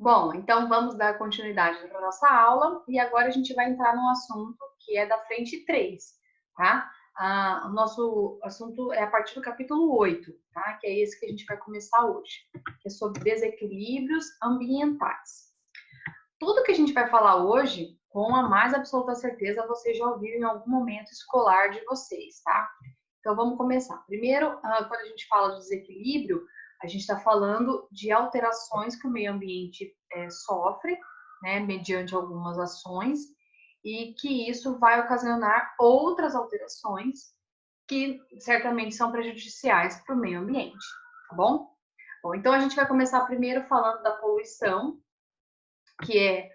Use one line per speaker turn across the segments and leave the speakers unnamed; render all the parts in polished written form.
Bom, então vamos dar continuidade para nossa aula e agora a gente vai entrar num assunto que é da frente 3, tá? O nosso assunto é a partir do capítulo 8, tá? Que é esse que a gente vai começar hoje, que é sobre desequilíbrios ambientais. Tudo que a gente vai falar hoje, com a mais absoluta certeza, vocês já ouviram em algum momento escolar de vocês, tá? Então vamos começar. Primeiro, quando a gente fala de desequilíbrio, a gente está falando de alterações que o meio ambiente sofre, né, mediante algumas ações, e que isso vai ocasionar outras alterações que certamente são prejudiciais para o meio ambiente, tá bom? Bom, então a gente vai começar primeiro falando da poluição, que é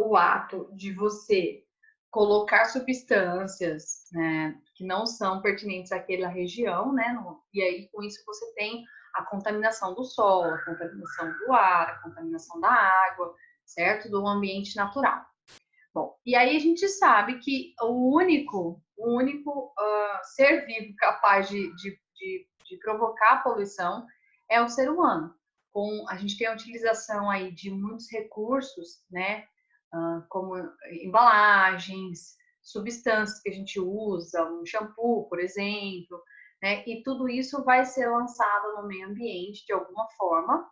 o ato de você colocar substâncias, né, que não são pertinentes àquela região, né? E aí, com isso, você tem a contaminação do solo, a contaminação do ar, a contaminação da água, certo? Do ambiente natural. Bom, e aí a gente sabe que o único ser vivo capaz de provocar a poluição é o ser humano. A gente tem a utilização aí de muitos recursos, né? Como embalagens, substâncias que a gente usa, um shampoo, por exemplo, né? E tudo isso vai ser lançado no meio ambiente de alguma forma,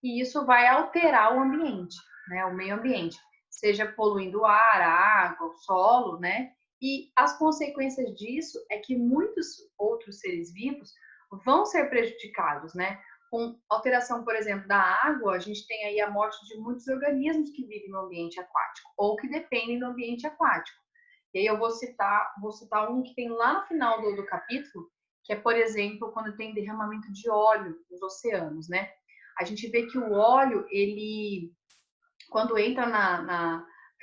e isso vai alterar o ambiente, né? O meio ambiente, seja poluindo o ar, a água, o solo, né? E as consequências disso é que muitos outros seres vivos vão ser prejudicados, né? Com alteração, por exemplo, da água, a gente tem aí a morte de muitos organismos que vivem no ambiente aquático ou que dependem do ambiente aquático. E aí eu vou citar um que tem lá no final do capítulo, que é, por exemplo, quando tem derramamento de óleo nos oceanos, né? A gente vê que o óleo, ele, quando entra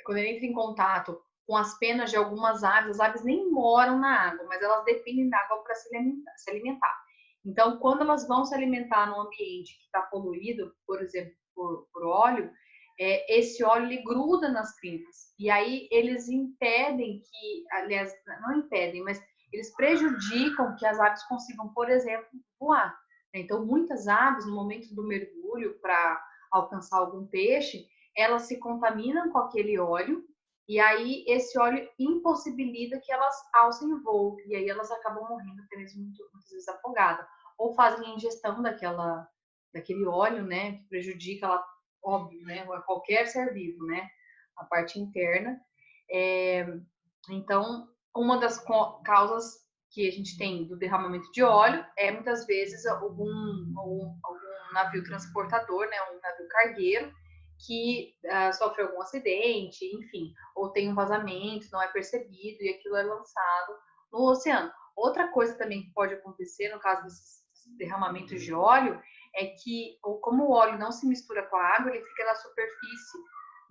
quando ele entra em contato com as penas de algumas aves, as aves nem moram na água, mas elas dependem da água para se alimentar. Então, quando elas vão se alimentar num ambiente que está poluído, por exemplo, por óleo, esse óleo ele gruda nas penas. E aí eles impedem que, aliás, não impedem, mas eles prejudicam que as aves consigam, por exemplo, voar. Então, muitas aves, no momento do mergulho, para alcançar algum peixe, elas se contaminam com aquele óleo, e aí esse óleo impossibilita que elas alcem voo, e aí elas acabam morrendo, muitas vezes afogadas, ou fazem ingestão daquele óleo, né, que prejudica, ela, óbvio, né, qualquer ser vivo, né, a parte interna. É, então, uma das causas que a gente tem do derramamento de óleo é muitas vezes algum navio transportador, né, um navio cargueiro, que sofre algum acidente, enfim, ou tem um vazamento, não é percebido e aquilo é lançado no oceano. Outra coisa também que pode acontecer no caso desses derramamentos de óleo é que, como o óleo não se mistura com a água, ele fica na superfície,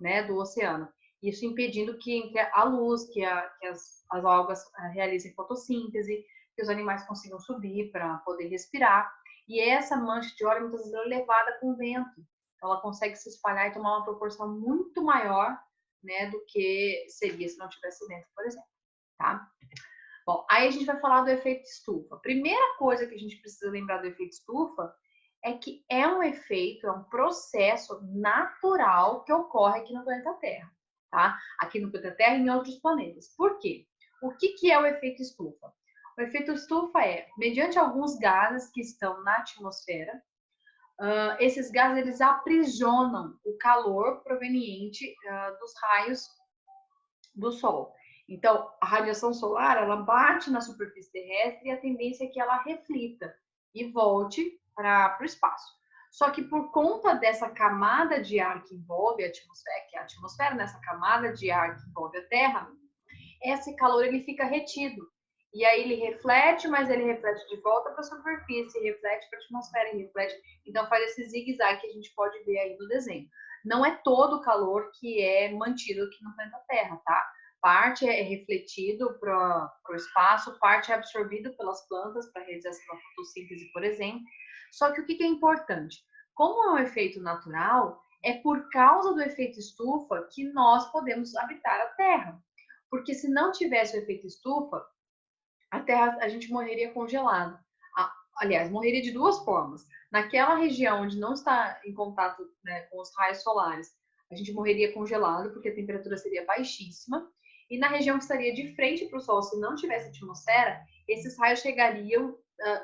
né, do oceano. Isso impedindo que entre a luz, que as algas realizem fotossíntese, que os animais consigam subir para poder respirar. E essa mancha de óleo muitas vezes é levada com o vento. Então, ela consegue se espalhar e tomar uma proporção muito maior, né, do que seria se não tivesse vento, por exemplo. Tá? Bom, aí a gente vai falar do efeito estufa. Primeira coisa que a gente precisa lembrar do efeito estufa é que é um efeito, é um processo natural que ocorre aqui no planeta Terra, tá? Aqui no planeta Terra e em outros planetas. Por quê? O que é o efeito estufa? O efeito estufa é, mediante alguns gases que estão na atmosfera, esses gases eles aprisionam o calor proveniente dos raios do Sol. Então, a radiação solar, ela bate na superfície terrestre e a tendência é que ela reflita e volte para o espaço. Só que por conta dessa camada de ar que envolve a atmosfera, que é a atmosfera, nessa camada de ar que envolve a Terra, esse calor ele fica retido. E aí ele reflete, mas ele reflete de volta para a superfície, reflete para a atmosfera, reflete. Então faz esse zigue-zague que a gente pode ver aí no desenho. Não é todo o calor que é mantido aqui no planeta Terra, tá? Parte é refletido para o espaço, parte é absorvido pelas plantas para realização da fotossíntese, por exemplo. Só que o que é importante? Como é um efeito natural, é por causa do efeito estufa que nós podemos habitar a Terra. Porque se não tivesse o efeito estufa, a Terra, a gente morreria congelado. aliás, morreria de duas formas. Naquela região onde não está em contato, né, com os raios solares, a gente morreria congelado, porque a temperatura seria baixíssima. E na região que estaria de frente para o Sol, se não tivesse atmosfera, esses raios chegariam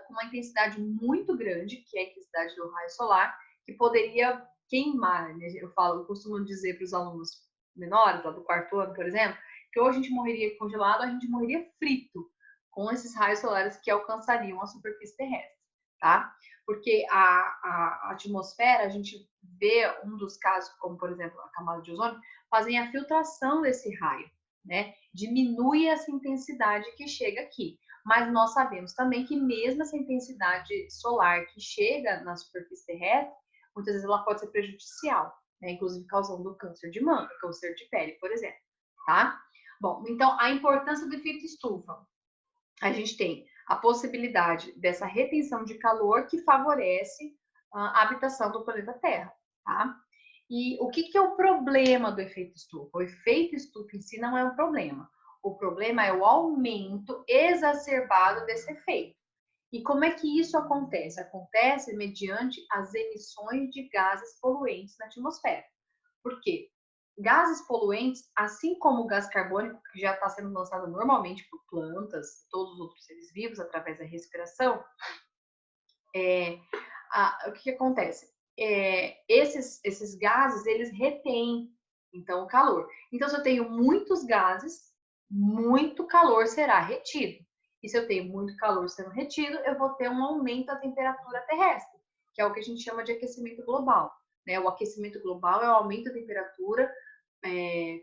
com uma intensidade muito grande, que é a intensidade do raio solar, que poderia queimar, né? Eu costumo dizer para os alunos menores, lá do quarto ano, por exemplo, que ou a gente morreria congelado, ou a gente morreria frito com esses raios solares que alcançariam a superfície terrestre, tá? Porque a atmosfera, a gente vê um dos casos, como por exemplo a camada de ozônio, fazem a filtração desse raio, né? Diminui essa intensidade que chega aqui. Mas nós sabemos também que mesmo essa intensidade solar que chega na superfície terrestre, muitas vezes ela pode ser prejudicial, né? Inclusive causando câncer de mama, câncer de pele, por exemplo, tá? Bom, então a importância do efeito estufa. A gente tem a possibilidade dessa retenção de calor que favorece a habitação do planeta Terra, tá? E o que é o problema do efeito estufa? O efeito estufa em si não é um problema. O problema é o aumento exacerbado desse efeito. E como é que isso acontece? Acontece mediante as emissões de gases poluentes na atmosfera. Por quê? Gases poluentes, assim como o gás carbônico, que já está sendo lançado normalmente por plantas, todos os outros seres vivos, através da respiração, o que acontece? Esses gases, eles retêm, então, o calor. Então, se eu tenho muitos gases, muito calor será retido. E se eu tenho muito calor sendo retido, eu vou ter um aumento da temperatura terrestre, que é o que a gente chama de aquecimento global, né? O aquecimento global é o aumento da temperatura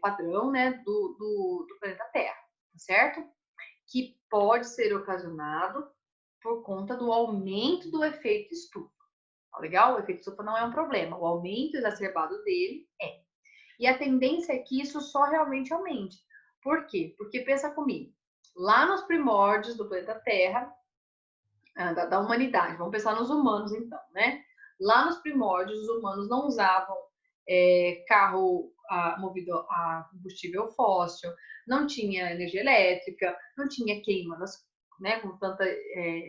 padrão, né, do planeta Terra, tá certo? Que pode ser ocasionado por conta do aumento do efeito estufa. Tá legal? O efeito estufa não é um problema, o aumento exacerbado dele é. E a tendência é que isso só realmente aumente. Por quê? Porque pensa comigo, lá nos primórdios do planeta Terra, da humanidade, vamos pensar nos humanos então, né? Lá nos primórdios, os humanos não usavam carro movido a combustível fóssil, não tinha energia elétrica, não tinha queima né, com tanta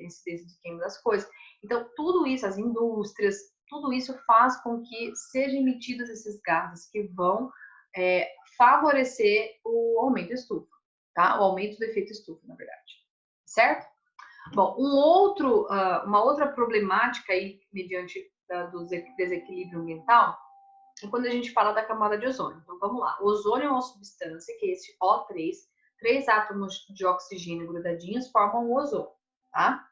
incidência de queima das coisas. Então, tudo isso, as indústrias, tudo isso faz com que sejam emitidos esses gases que vão favorecer o aumento da estufa, tá? O aumento do efeito estufa, na verdade. Certo? Bom, uma outra problemática aí, mediante do desequilíbrio ambiental, é quando a gente fala da camada de ozônio. Então, vamos lá. O ozônio é uma substância que é esse O3, 3 átomos de oxigênio grudadinhos formam o ozônio, tá?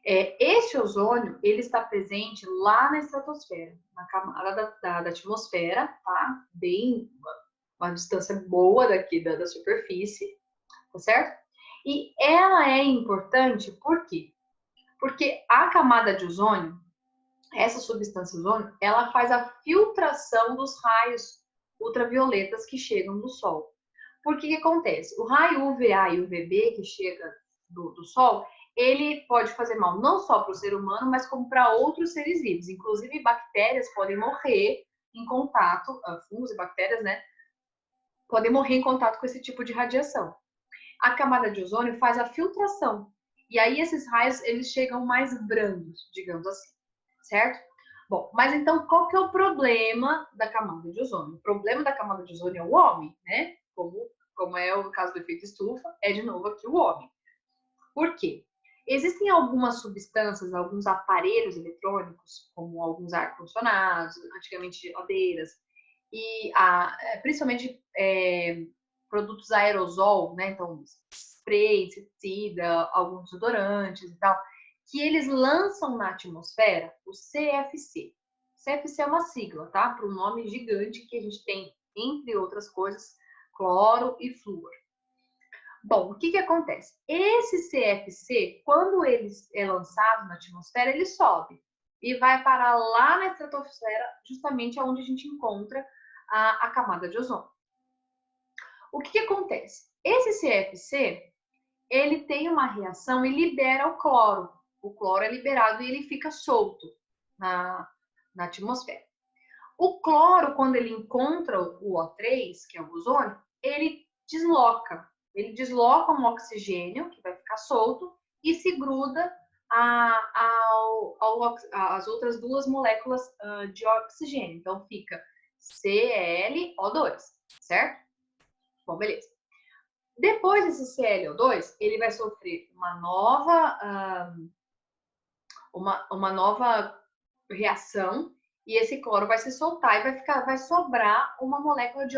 Esse ozônio, ele está presente lá na estratosfera, na camada da atmosfera, tá? Bem, uma distância boa daqui da superfície, tá certo? E ela é importante por quê? Porque a camada de ozônio, essa substância ozônio, ela faz a filtração dos raios ultravioletas que chegam do Sol. Por que acontece? O raio UVA e UVB que chega do Sol, ele pode fazer mal não só para o ser humano, mas como para outros seres vivos. Inclusive, bactérias podem morrer em contato, fungos e bactérias, né? Podem morrer em contato com esse tipo de radiação. A camada de ozônio faz a filtração. E aí esses raios, eles chegam mais brandos, digamos assim, certo? Bom, mas então qual que é o problema da camada de ozônio? O problema da camada de ozônio é o homem, né? Como é o caso do efeito estufa, é de novo aqui o homem. Por quê? Existem algumas substâncias, alguns aparelhos eletrônicos, como alguns ar-condicionados, antigamente geladeiras, e principalmente produtos aerosol, né? Então, spray, inseticida, alguns desodorantes e tal, que eles lançam na atmosfera o CFC. CFC é uma sigla, tá? Para um nome gigante que a gente tem, entre outras coisas, cloro e flúor. Bom, o que acontece? Esse CFC, quando ele é lançado na atmosfera, ele sobe e vai parar lá na estratosfera, justamente onde a gente encontra a camada de ozônio. O que acontece? Esse CFC, ele tem uma reação e libera o cloro. O cloro é liberado e ele fica solto na atmosfera. O cloro, quando ele encontra o O3, que é o ozônio, ele desloca. Ele desloca um oxigênio, que vai ficar solto, e se gruda as outras duas moléculas de oxigênio. Então, fica ClO2, certo? Bom, beleza. Depois desse ClO2, ele vai sofrer uma nova reação e esse cloro vai se soltar e vai sobrar uma molécula de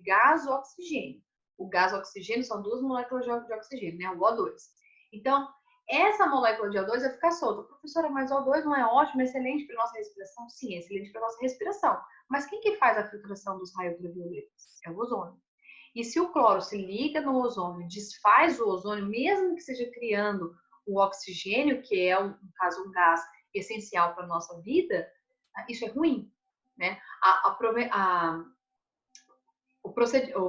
gás oxigênio. O gás oxigênio são duas moléculas de oxigênio, né? O O2. Então, essa molécula de O2 vai ficar solta. Professora, mas o O2 não é ótimo, é excelente para nossa respiração? Sim, é excelente para nossa respiração. Mas quem que faz a filtração dos raios ultravioletas? É o ozônio. E se o cloro se liga no ozônio, desfaz o ozônio, mesmo que seja criando o oxigênio, que é, no caso, um gás essencial para a nossa vida, isso é ruim, né? O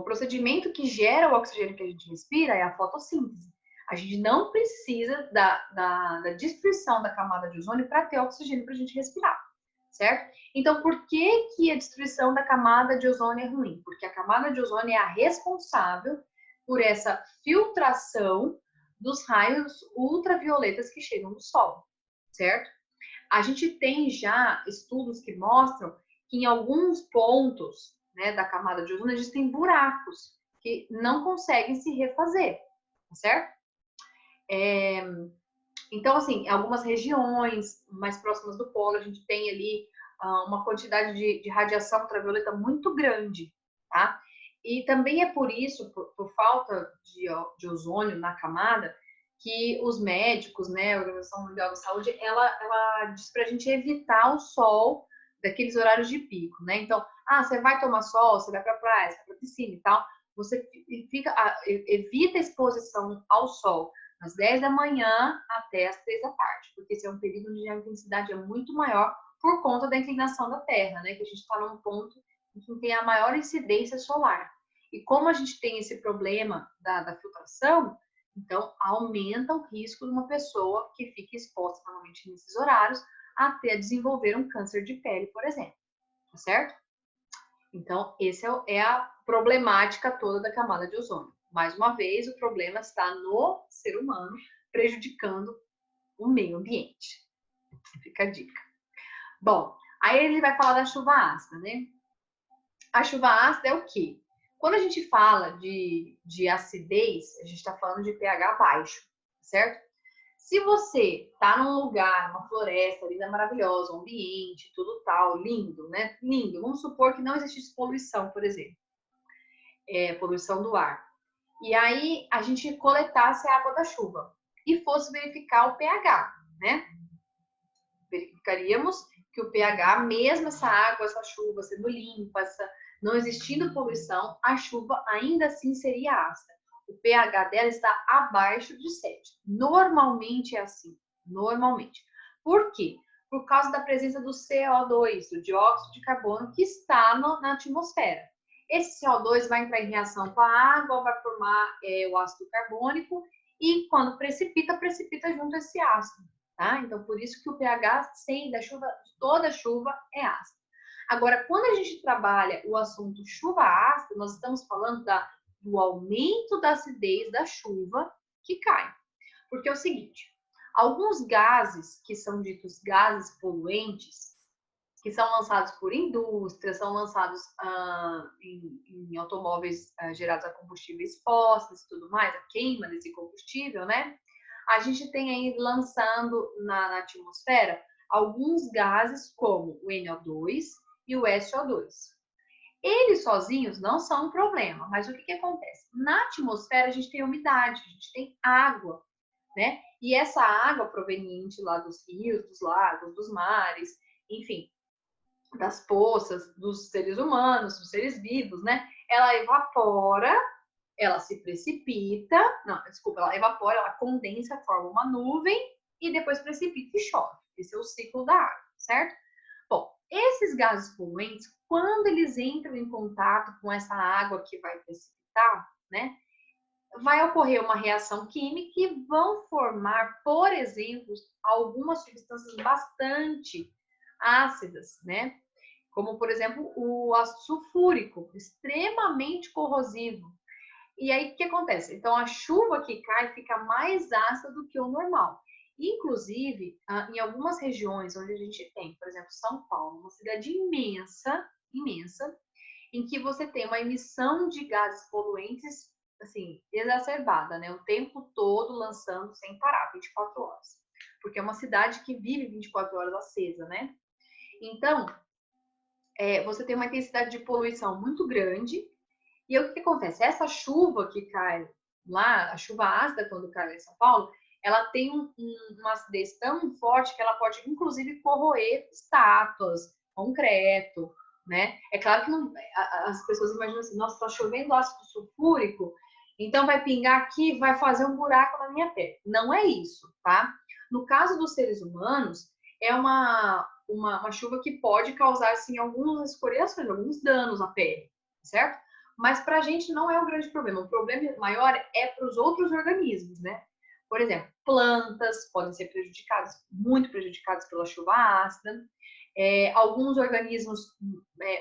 procedimento que gera o oxigênio que a gente respira é a fotossíntese. A gente não precisa da destruição da camada de ozônio para ter oxigênio para a gente respirar, certo? Então, por que a destruição da camada de ozônio é ruim? Porque a camada de ozônio é a responsável por essa filtração dos raios ultravioletas que chegam do Sol, certo? A gente tem já estudos que mostram que em alguns pontos, né, da camada de ozônio existem buracos que não conseguem se refazer, certo? Então, assim, em algumas regiões mais próximas do polo, a gente tem ali uma quantidade de radiação ultravioleta muito grande, tá? E também é por isso, por falta de ozônio na camada, que os médicos, né, a Organização Mundial da Saúde, ela diz pra gente evitar o sol daqueles horários de pico, né? Então, você vai tomar sol, você vai pra praia, você vai pra piscina e tal, você evita a exposição ao sol das 10 da manhã até as 3 da tarde, porque esse é um período onde a intensidade é muito maior por conta da inclinação da Terra, né? Que a gente está num ponto em que tem a maior incidência solar. E como a gente tem esse problema da filtração, então aumenta o risco de uma pessoa que fica exposta normalmente nesses horários até desenvolver um câncer de pele, por exemplo. Tá certo? Então, essa é a problemática toda da camada de ozônio. Mais uma vez, o problema está no ser humano, prejudicando o meio ambiente. Fica a dica. Bom, aí ele vai falar da chuva ácida, né? A chuva ácida é o quê? Quando a gente fala de acidez, a gente está falando de pH baixo, certo? Se você tá num lugar, uma floresta linda, maravilhosa, um ambiente, tudo tal, lindo, né? Lindo. Vamos supor que não existisse poluição, por exemplo. Poluição do ar. E aí a gente coletasse a água da chuva e fosse verificar o pH, né? Verificaríamos que o pH, mesmo essa água, essa chuva sendo limpa, não existindo poluição, a chuva ainda assim seria ácida. O pH dela está abaixo de 7. Normalmente é assim. Normalmente. Por quê? Por causa da presença do CO2, do dióxido de carbono, que está na atmosfera. Esse CO2 vai entrar em reação com a água, vai formar o ácido carbônico e quando precipita, precipita junto esse ácido. Tá? Então, por isso que o pH da chuva, de toda chuva é ácido. Agora, quando a gente trabalha o assunto chuva ácida, nós estamos falando do aumento da acidez da chuva que cai. Porque é o seguinte, alguns gases que são ditos gases poluentes, que são lançados por indústrias, são lançados em automóveis gerados a combustíveis fósseis e tudo mais, a queima desse combustível, né? A gente tem aí lançando na atmosfera alguns gases como o NO2 e o SO2. Eles sozinhos não são um problema, mas o que acontece? Na atmosfera a gente tem umidade, a gente tem água, né? E essa água proveniente lá dos rios, dos lagos, dos mares, enfim, das poças, dos seres humanos, dos seres vivos, né? Ela evapora, ela se precipita, ela evapora, ela condensa, forma uma nuvem e depois precipita e chove. Esse é o ciclo da água, certo? Bom, esses gases poluentes, quando eles entram em contato com essa água que vai precipitar, né? Vai ocorrer uma reação química e vão formar, por exemplo, algumas substâncias bastante ácidas, né? Como, por exemplo, o ácido sulfúrico, extremamente corrosivo. E aí, o que acontece? Então, a chuva que cai fica mais ácida do que o normal. Inclusive, em algumas regiões onde a gente tem, por exemplo, São Paulo, uma cidade imensa, imensa, em que você tem uma emissão de gases poluentes, assim, exacerbada, né? O tempo todo lançando sem parar, 24 horas. Porque é uma cidade que vive 24 horas acesa, né? Então, você tem uma intensidade de poluição muito grande. E aí, o que acontece? Essa chuva que cai lá, a chuva ácida quando cai em São Paulo, ela tem uma acidez tão forte que ela pode, inclusive, corroer estátuas, concreto, né? É claro que não, as pessoas imaginam assim, nossa, está chovendo ácido sulfúrico, então vai pingar aqui, vai fazer um buraco na minha pele. Não é isso, tá? No caso dos seres humanos, é uma chuva que pode causar, assim, algumas escoriações, alguns danos à pele, certo? Mas para a gente não é o grande problema. O problema maior é para os outros organismos, né? Por exemplo, plantas podem ser prejudicadas, muito prejudicadas pela chuva ácida. Alguns organismos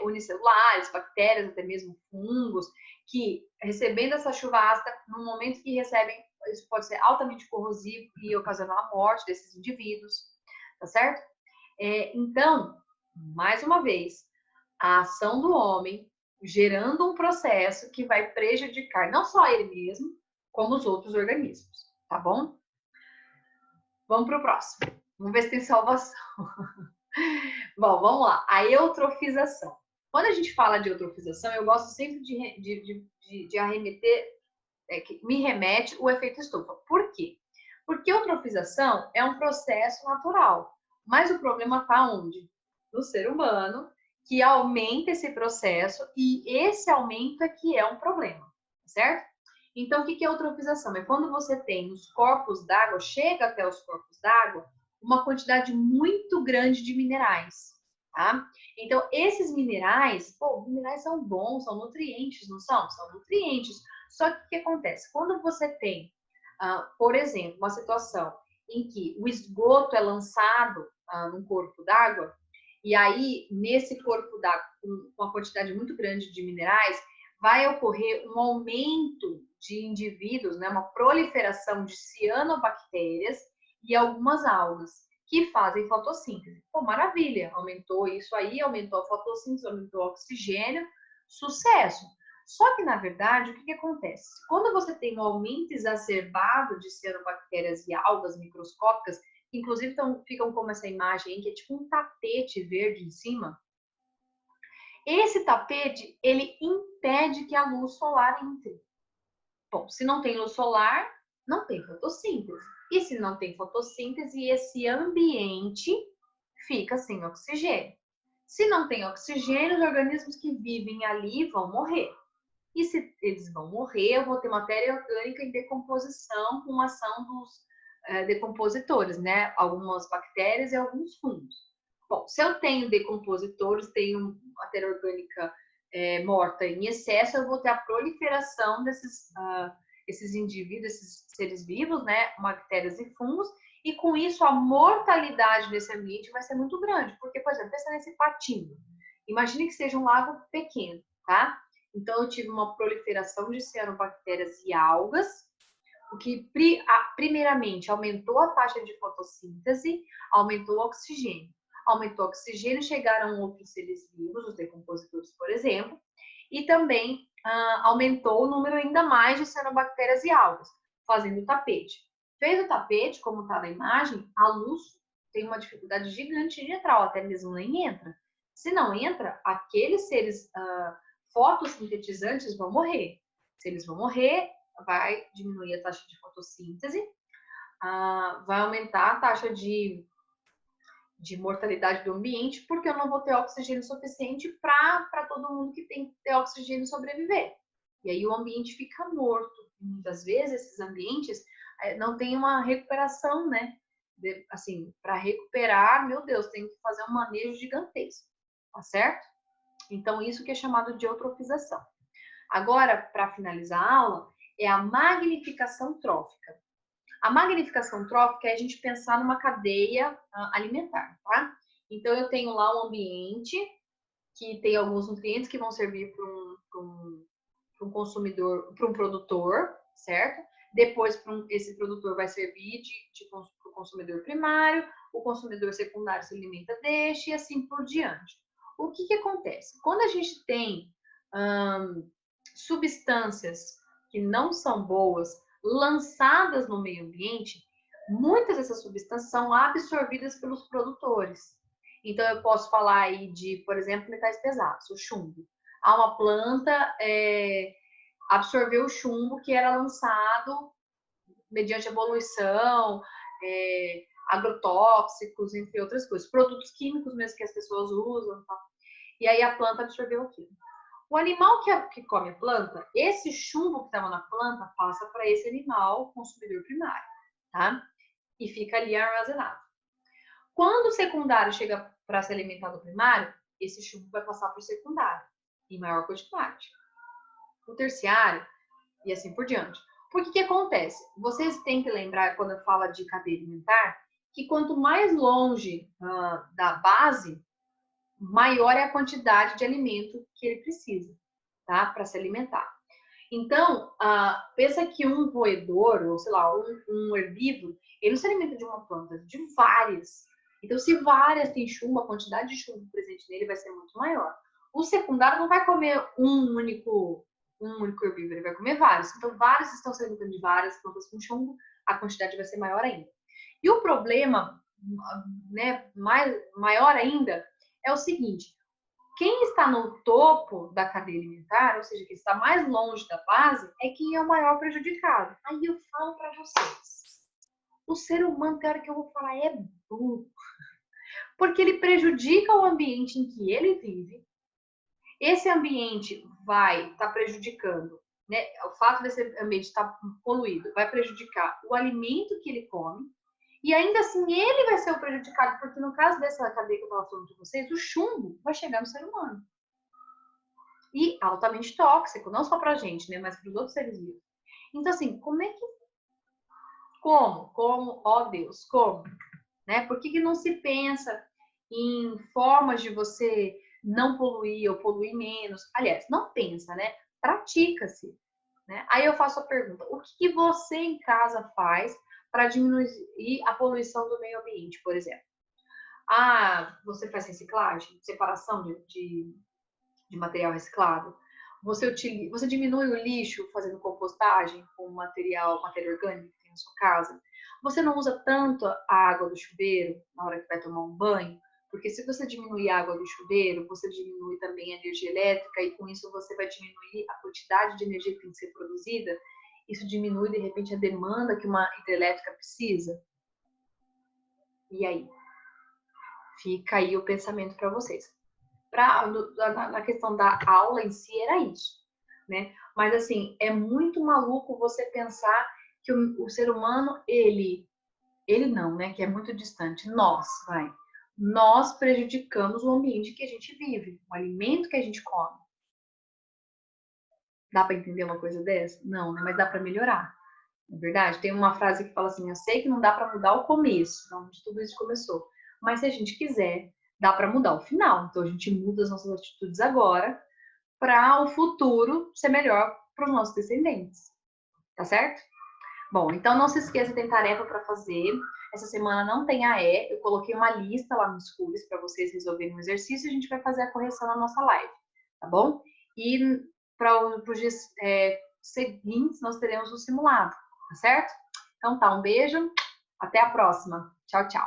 unicelulares, bactérias, até mesmo fungos, que recebendo essa chuva ácida, no momento que recebem, isso pode ser altamente corrosivo e ocasionar a morte desses indivíduos, tá certo? Então, mais uma vez, a ação do homem gerando um processo que vai prejudicar não só ele mesmo, como os outros organismos, tá bom? Vamos para o próximo. Vamos ver se tem salvação. Bom, vamos lá. A eutrofização. Quando a gente fala de eutrofização, eu gosto sempre de arremeter, que me remete o efeito estufa. Por quê? Porque eutrofização é um processo natural. Mas o problema está onde? No ser humano, que aumenta esse processo e esse aumento é que é um problema, certo? Então, o que é eutrofização? É quando você tem os corpos d'água, chega até os corpos d'água, uma quantidade muito grande de minerais, tá? Então, esses minerais, minerais são bons, são nutrientes, não são? São nutrientes. Só que o que acontece? Quando você tem, por exemplo, uma situação em que o esgoto é lançado num corpo d'água, e aí, nesse corpo d'água, com uma quantidade muito grande de minerais, vai ocorrer um aumento de indivíduos, né, uma proliferação de cianobactérias e algumas algas que fazem fotossíntese. Pô, maravilha, aumentou isso aí, aumentou a fotossíntese, aumentou o oxigênio, sucesso. Só que, na verdade, o que acontece? Quando você tem um aumento exacerbado de cianobactérias e algas microscópicas, que inclusive ficam como essa imagem aí, que é tipo um tapete verde em cima, esse tapete, ele impede que a luz solar entre. Bom, se não tem luz solar, não tem fotossíntese. E se não tem fotossíntese, esse ambiente fica sem oxigênio. Se não tem oxigênio, os organismos que vivem ali vão morrer. E se eles vão morrer, eu vou ter matéria orgânica em decomposição com a ação dos decompositores, né? Algumas bactérias e alguns fungos. Bom, se eu tenho decompositores, tenho matéria orgânica morta em excesso, eu vou ter a proliferação esses indivíduos, esses seres vivos, né? Bactérias e fungos, e com isso a mortalidade desse ambiente vai ser muito grande. Porque, por exemplo, pensa nesse patinho. Imagine que seja um lago pequeno, tá? Então, eu tive uma proliferação de cianobactérias e algas, o que, primeiramente, aumentou a taxa de fotossíntese, aumentou o oxigênio. Aumentou o oxigênio, chegaram outros seres vivos, os decompositores, por exemplo, e também aumentou o número ainda mais de cianobactérias e algas, fazendo o tapete. Fez o tapete, como está na imagem, a luz tem uma dificuldade gigante de entrar, até mesmo nem entra. Se não entra, aqueles seres fotossintetizantes vão morrer. Se eles vão morrer, vai diminuir a taxa de fotossíntese, vai aumentar a taxa de mortalidade do ambiente, porque eu não vou ter oxigênio suficiente para todo mundo que tem que ter oxigênio sobreviver. E aí o ambiente fica morto. Muitas vezes esses ambientes não tem uma recuperação, né? Assim, para recuperar, meu Deus, tem que fazer um manejo gigantesco, tá certo? Então, isso que é chamado de eutrofização. Agora, para finalizar a aula, é a magnificação trófica. A magnificação trófica é a gente pensar numa cadeia alimentar, tá? Então, eu tenho lá um ambiente que tem alguns nutrientes que vão servir para um consumidor, para um produtor, certo? Depois, esse produtor vai servir para o consumidor primário, o consumidor secundário se alimenta deste e assim por diante. O que acontece? Quando a gente tem substâncias que não são boas lançadas no meio ambiente, muitas dessas substâncias são absorvidas pelos produtores. Então, eu posso falar aí de, por exemplo, metais pesados, o chumbo. Há uma planta absorveu o chumbo que era lançado mediante evolução, agrotóxicos, entre outras coisas, produtos químicos mesmo que as pessoas usam, tá? E aí a planta absorveu aquilo. O animal que come a planta, esse chumbo que estava na planta passa para esse animal consumidor primário, tá? E fica ali armazenado. Quando o secundário chega para se alimentar do primário, esse chumbo vai passar para o secundário, em maior quantidade. O terciário, e assim por diante. Por que acontece? Vocês têm que lembrar, quando eu falo de cadeia alimentar, que quanto mais longe da base, maior é a quantidade de alimento que ele precisa, tá? Para se alimentar. Então, pensa que um roedor, ou sei lá, um herbívoro, ele não se alimenta de uma planta, de várias. Então, se várias têm chumbo, a quantidade de chumbo presente nele vai ser muito maior. O secundário não vai comer um único herbívoro, ele vai comer vários. Então, vários estão se alimentando de várias plantas com chumbo, a quantidade vai ser maior ainda. E o problema, né, maior ainda, é o seguinte: quem está no topo da cadeia alimentar, ou seja, quem está mais longe da base, é quem é o maior prejudicado. Aí eu falo para vocês, o ser humano, que hora que eu vou falar, é burro. Porque ele prejudica o ambiente em que ele vive. Esse ambiente vai estar prejudicando, né? O fato desse ambiente estar poluído vai prejudicar o alimento que ele come. E ainda assim, ele vai ser o prejudicado, porque no caso dessa cadeia que eu estava falando com vocês, o chumbo vai chegar no ser humano. E altamente tóxico, não só para a gente, né, mas para os outros seres vivos. Então, assim, como, ó Deus, como? Né? Por que não se pensa em formas de você não poluir ou poluir menos? Aliás, não pensa, né? Pratica-se. Né? Aí eu faço a pergunta: o que você em casa faz para diminuir a poluição do meio ambiente, por exemplo? Você faz reciclagem, separação de material reciclado? Você diminui o lixo fazendo compostagem com matéria orgânica que tem na sua casa? Você não usa tanto a água do chuveiro na hora que vai tomar um banho? Porque se você diminuir a água do chuveiro, você diminui também a energia elétrica e com isso você vai diminuir a quantidade de energia que tem que ser produzida. Isso diminui, de repente, a demanda que uma hidrelétrica precisa. E aí? Fica aí o pensamento para vocês. Na questão da aula em si era isso, né? Mas assim, é muito maluco você pensar que o ser humano, ele não, né? Que é muito distante. Nós prejudicamos o ambiente que a gente vive, o alimento que a gente come. Dá para entender uma coisa dessa? Não, né? Mas dá para melhorar. Na verdade, tem uma frase que fala assim: eu sei que não dá para mudar o começo, onde tudo isso começou, mas se a gente quiser, dá para mudar o final. Então a gente muda as nossas atitudes agora para o futuro ser melhor para os nossos descendentes. Tá certo? Bom, então não se esqueça, tem tarefa para fazer. Essa semana não tem AE, eu coloquei uma lista lá no Schools para vocês resolverem um exercício e a gente vai fazer a correção na nossa live, tá bom? E para os dias seguintes nós teremos o simulado, tá certo? Então tá, um beijo, até a próxima. Tchau, tchau.